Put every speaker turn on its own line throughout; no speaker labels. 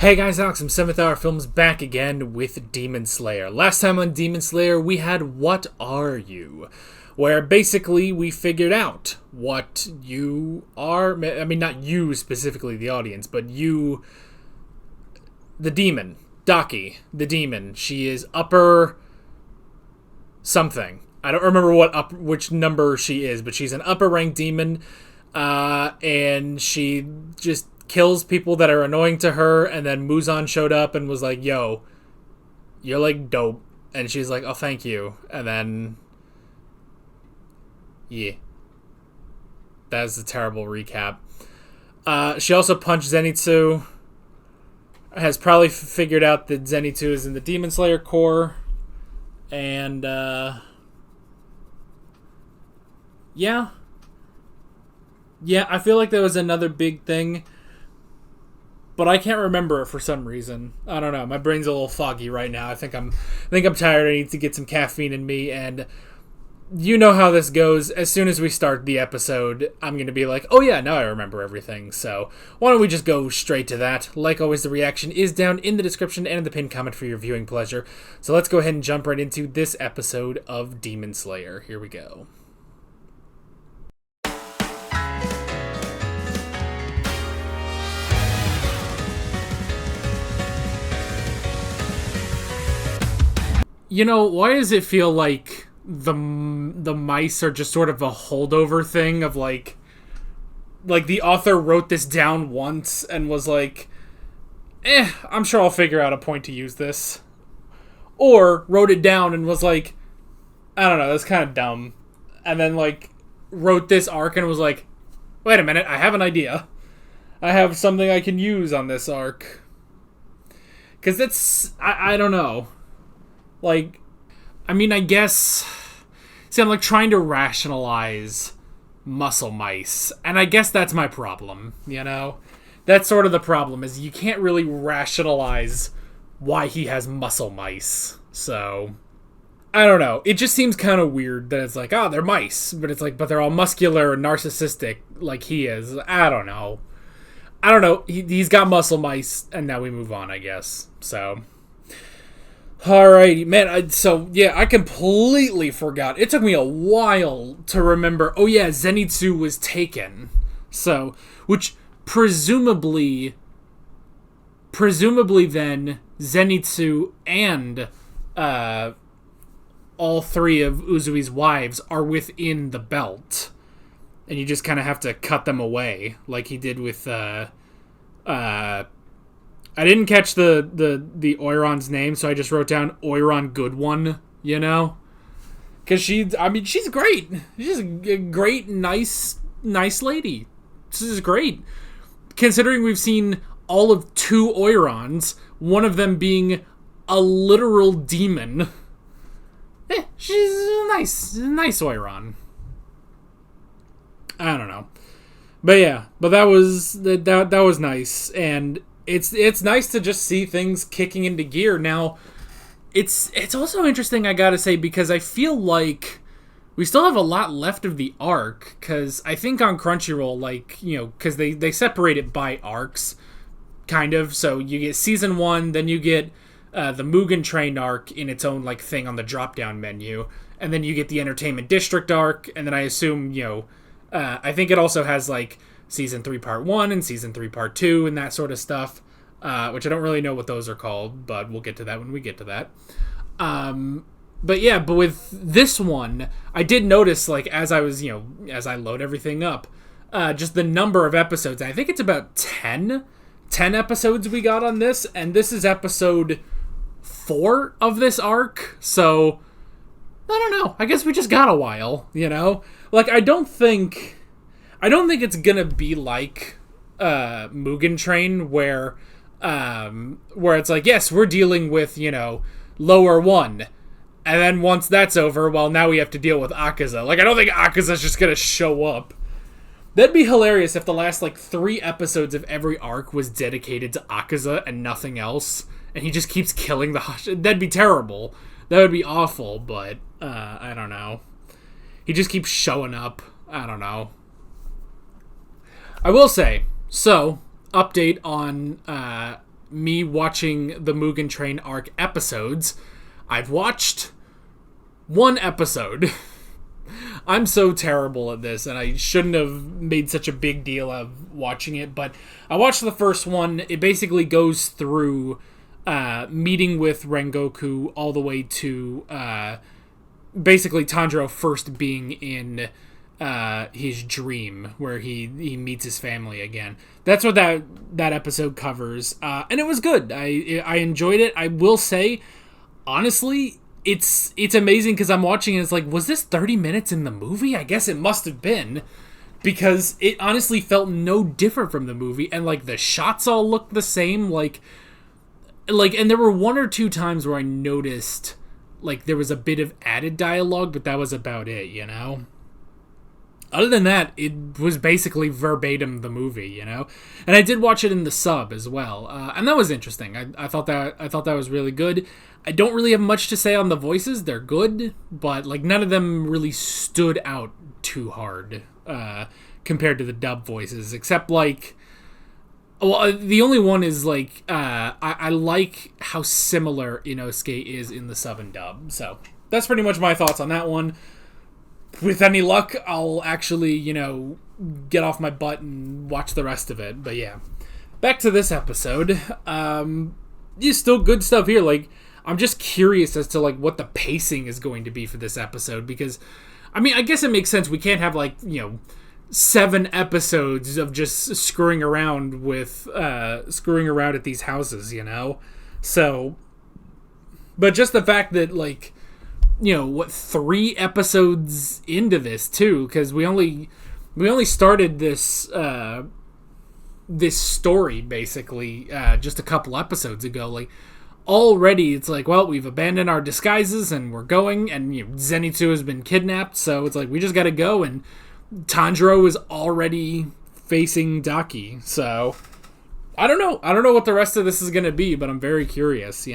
Hey guys, Alex from 7th Hour Films back again with Demon Slayer. Last time on Demon Slayer, we had What Are You? Where basically we figured out what you are. I mean, not you specifically, the audience, but you, the demon. Daki, the demon. She is upper something. I don't remember which number she is, but she's an upper rank demon, and she just kills people that are annoying to her. And then Muzan showed up and was like, yo, you're like dope. And she's like, oh, thank you. And then yeah, that's a terrible recap. She also punched Zenitsu. Has probably figured out that Zenitsu is in the Demon Slayer Corps. And yeah, I feel like there was another big thing, but I can't remember it for some reason. I don't know. My brain's a little foggy right now. I think I'm tired. I need to get some caffeine in me, and you know how this goes. As soon as we start the episode, I'm going to be like, oh yeah, now I remember everything. So why don't we just go straight to that? Like always, the reaction is down in the description and in the pinned comment for your viewing pleasure. So let's go ahead and jump right into this episode of Demon Slayer. Here we go. You know, why does it feel like the mice are just sort of a holdover thing of like the author wrote this down once and was like, I'm sure I'll figure out a point to use this. Or wrote it down and was like, I don't know, that's kind of dumb. And then like wrote this arc and was like, wait a minute, I have an idea. I have something I can use on this arc. Because that's, I don't know. Like, I mean, I guess... See, I'm, like, trying to rationalize muscle mice. And I guess that's my problem, you know? That's sort of the problem, is you can't really rationalize why he has muscle mice. So, I don't know. It just seems kind of weird that it's like, oh, they're mice. But it's like, but they're all muscular and narcissistic like he is. I don't know. He's got muscle mice, and now we move on, I guess. So... Alrighty, man, I completely forgot. It took me a while to remember, oh yeah, Zenitsu was taken. So, which presumably then, Zenitsu and all three of Uzui's wives are within the belt. And you just kind of have to cut them away, like he did with, I didn't catch the Oiron's name, so I just wrote down Oiron Good One, you know? Because she's great. She's a great, nice lady. This is great. Considering we've seen all of two Oirons, one of them being a literal demon. She's a nice Oiron. I don't know. But yeah, that was nice, and... It's nice to just see things kicking into gear. Now, it's also interesting, I gotta say, because I feel like we still have a lot left of the arc, because I think on Crunchyroll, like, you know, because they separate it by arcs, kind of, so you get Season 1, then you get the Mugen Train arc in its own, like, thing on the drop-down menu, and then you get the Entertainment District arc, and then I assume, you know, I think it also has, like, Season 3 Part 1 and Season 3 Part 2 and that sort of stuff, which I don't really know what those are called, but we'll get to that when we get to that. But with this one, I did notice, like, as I load everything up, just the number of episodes. I think it's about 10 episodes we got on this, and this is episode 4 of this arc, so, I don't know. I guess we just got a while, you know? Like, I don't think it's gonna be like Mugen Train where it's like, yes, we're dealing with, you know, lower 1, and then once that's over, well, now we have to deal with Akaza. Like, I don't think Akaza's just gonna show up. That'd be hilarious if the last, like, 3 episodes of every arc was dedicated to Akaza and nothing else, and he just keeps killing the... That'd be terrible. That would be awful, but, I don't know. He just keeps showing up. I don't know. I will say, so, update on me watching the Mugen Train arc episodes. I've watched one episode. I'm so terrible at this, and I shouldn't have made such a big deal of watching it, but I watched the first one. It basically goes through meeting with Rengoku all the way to basically Tanjiro first being in his dream, where he meets his family again. That's what that episode covers, and it was good. I enjoyed it. I will say, honestly, it's amazing because I'm watching and it's like, was this 30 minutes in the movie? I guess it must have been, because it honestly felt no different from the movie, and like the shots all looked the same, like, and there were one or two times where I noticed like there was a bit of added dialogue, but that was about it, you know? Other than that, it was basically verbatim the movie, you know? And I did watch it in the sub as well, and that was interesting. I thought that was really good. I don't really have much to say on the voices. They're good, but like none of them really stood out too hard compared to the dub voices, except like, well, the only one is like I like how similar Inosuke is in the sub and dub. So that's pretty much my thoughts on that one. With any luck, I'll actually, get off my butt and watch the rest of it. But yeah, back to this episode. Still good stuff here. Like, I'm just curious as to like what the pacing is going to be for this episode, because, I mean, I guess it makes sense. We can't have like 7 episodes of just screwing around at these houses, So, but just the fact that like, 3 episodes into this too, because we only started this this story basically just a couple episodes ago. Like, already it's like, well, we've abandoned our disguises and we're going, and Zenitsu has been kidnapped, so it's like we just gotta go, and Tanjiro is already facing Daki. So I don't know what the rest of this is gonna be, but I'm very curious,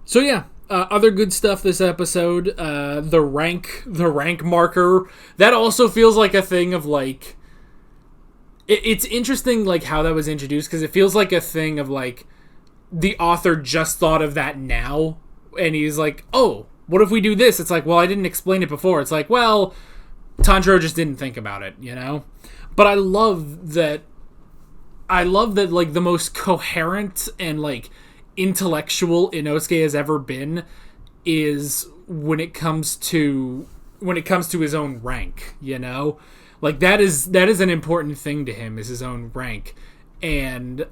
So yeah, other good stuff this episode. The rank marker, that also feels like a thing of like, it's interesting like how that was introduced, because it feels like a thing of like the author just thought of that now, and he's like, oh, what if we do this? It's like, well, I didn't explain it before. It's like, well, Tanjiro just didn't think about it, But I love that like the most coherent and like intellectual Inosuke has ever been is when it comes to his own rank, Like that is an important thing to him, is his own rank. And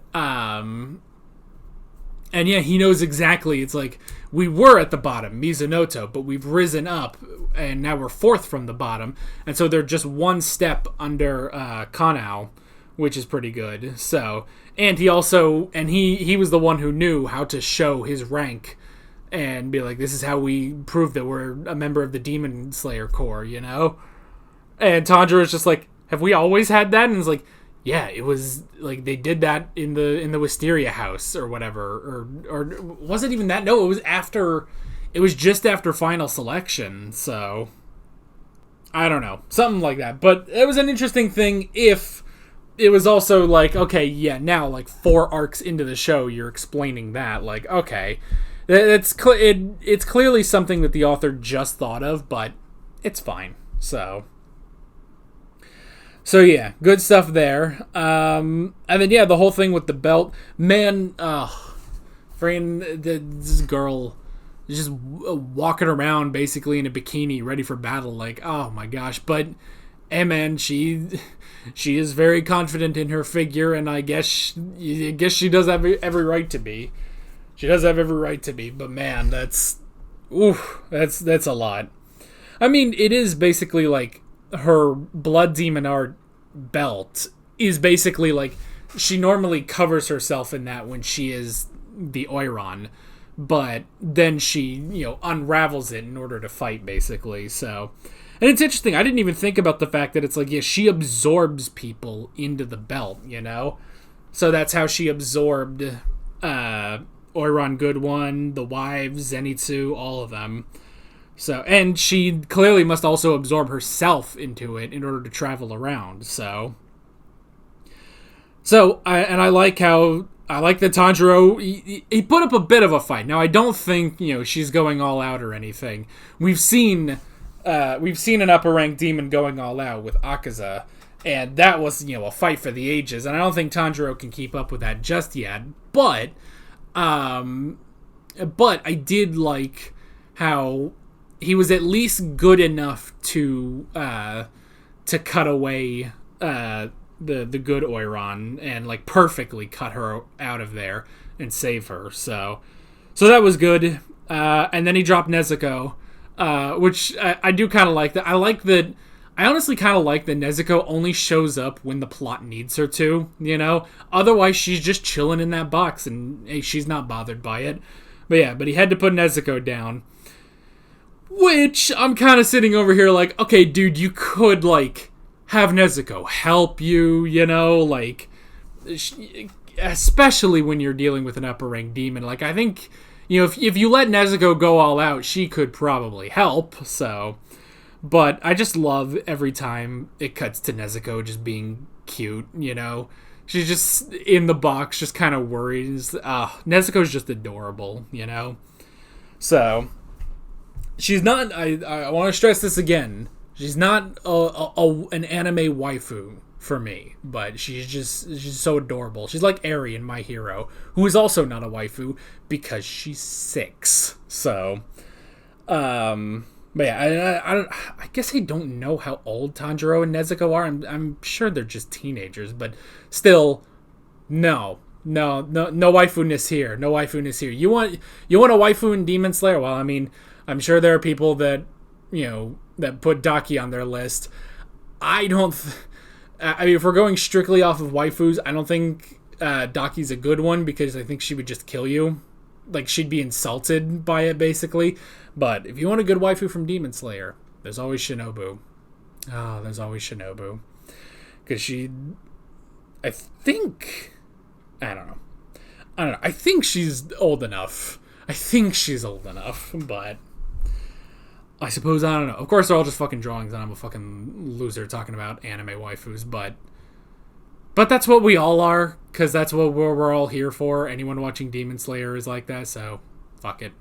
yeah, he knows exactly. It's like, we were at the bottom, Mizunoto, but we've risen up, and now we're 4th from the bottom, and so they're just 1 step under Kanao, which is pretty good. So, and he also, he was the one who knew how to show his rank and be like, this is how we prove that we're a member of the Demon Slayer Corps, And Tanjiro is just like, have we always had that? And it's like, yeah, it was like they did that in the Wisteria house or whatever, or was it even that? No, it was just after final selection. So I don't know, something like that. But it was an interesting thing. If it was also like, okay, yeah, now like 4 arcs into the show, you're explaining that, like, okay, it's clearly something that the author just thought of, but it's fine. So yeah, good stuff there. And then yeah, the whole thing with the belt, man. This girl is just walking around basically in a bikini, ready for battle. Like, oh my gosh! But hey, man, she is very confident in her figure, and I guess she does have every right to be. She does have every right to be. But man, that's a lot. I mean, it is basically like, her Blood Demon Art belt is basically like, she normally covers herself in that when she is the Oiron, but then she, unravels it in order to fight, basically. So, and it's interesting, I didn't even think about the fact that it's like, yeah, she absorbs people into the belt, So that's how she absorbed Oiron Good One, the wives, Zenitsu, all of them. So, and she clearly must also absorb herself into it in order to travel around. So, So, I like how I like that Tanjiro he put up a bit of a fight. Now, I don't think she's going all out or anything. We've seen an upper rank demon going all out with Akaza, and that was a fight for the ages. And I don't think Tanjiro can keep up with that just yet. But I did like how he was at least good enough to cut away the good Oiron and like perfectly cut her out of there and save her. So that was good. And then he dropped Nezuko, which I do kind of like that. I like that. I honestly kind of like that Nezuko only shows up when the plot needs her to, Otherwise, she's just chilling in that box, and hey, she's not bothered by it. But he had to put Nezuko down. Which, I'm kind of sitting over here like, okay, dude, you could, have Nezuko help you, especially when you're dealing with an upper rank demon. I think, if you let Nezuko go all out, she could probably help, so... But I just love every time it cuts to Nezuko just being cute, She's just in the box, just kind of worried. Nezuko's just adorable, So, she's not, I want to stress this again, she's not an anime waifu for me, but she's so adorable. She's like Eri in My Hero, who is also not a waifu because she's 6. So, but yeah, I guess I don't know how old Tanjiro and Nezuko are. I'm sure they're just teenagers, but still, no waifu-ness here. No waifu-ness here. You want a waifu in Demon Slayer? Well, I mean, I'm sure there are people that that put Daki on their list. I mean, if we're going strictly off of waifus, I don't think Daki's a good one because I think she would just kill you. She'd be insulted by it, basically. But if you want a good waifu from Demon Slayer, there's always Shinobu. There's always Shinobu. Because I don't know. I think she's old enough. But I suppose, I don't know. Of course, they're all just fucking drawings, and I'm a fucking loser talking about anime waifus, but that's what we all are, because that's what we're all here for. Anyone watching Demon Slayer is like that, so fuck it.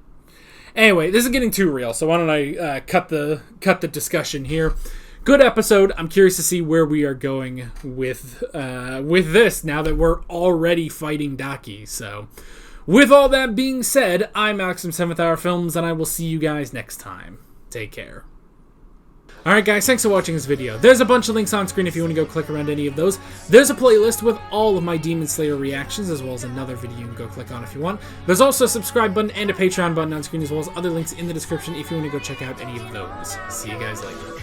Anyway, this is getting too real, so why don't I cut the discussion here. Good episode. I'm curious to see where we are going with this now that we're already fighting Daki. So, with all that being said, I'm Alex from 7th Hour Films, and I will see you guys next time. Take care. Alright guys, thanks for watching this video. There's a bunch of links on screen if you want to go click around any of those. There's a playlist with all of my Demon Slayer reactions, as well as another video you can go click on if you want. There's also a subscribe button and a Patreon button on screen, as well as other links in the description if you want to go check out any of those. See you guys later.